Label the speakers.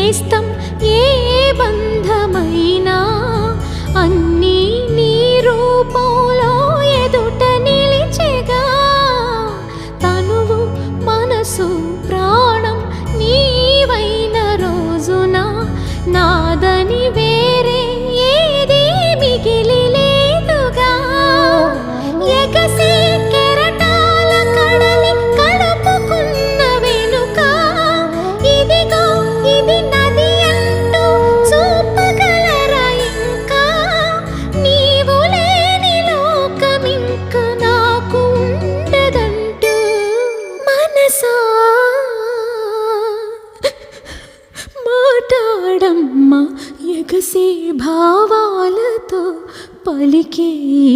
Speaker 1: నేస్తం ఏ బంధమైనా అన్నీ నీ రూపంలో ఎదుట నిలిచెగా తనువు మనసు ప్రాణం నీవైన రోజున నాదని వేరే ఏది మిగిలి లేదుగా ఎగసి కెరటాల కడలి కలుపుకున్న వెనుక ఇదిగో ఇది నది అంటూ చూపగలరా ఇంకా నీవు లేని లోకమింక నాకు ఉండదంటూ మనసా మాటాడమ్మా ఎగసే భావాలతో పలికే ఈ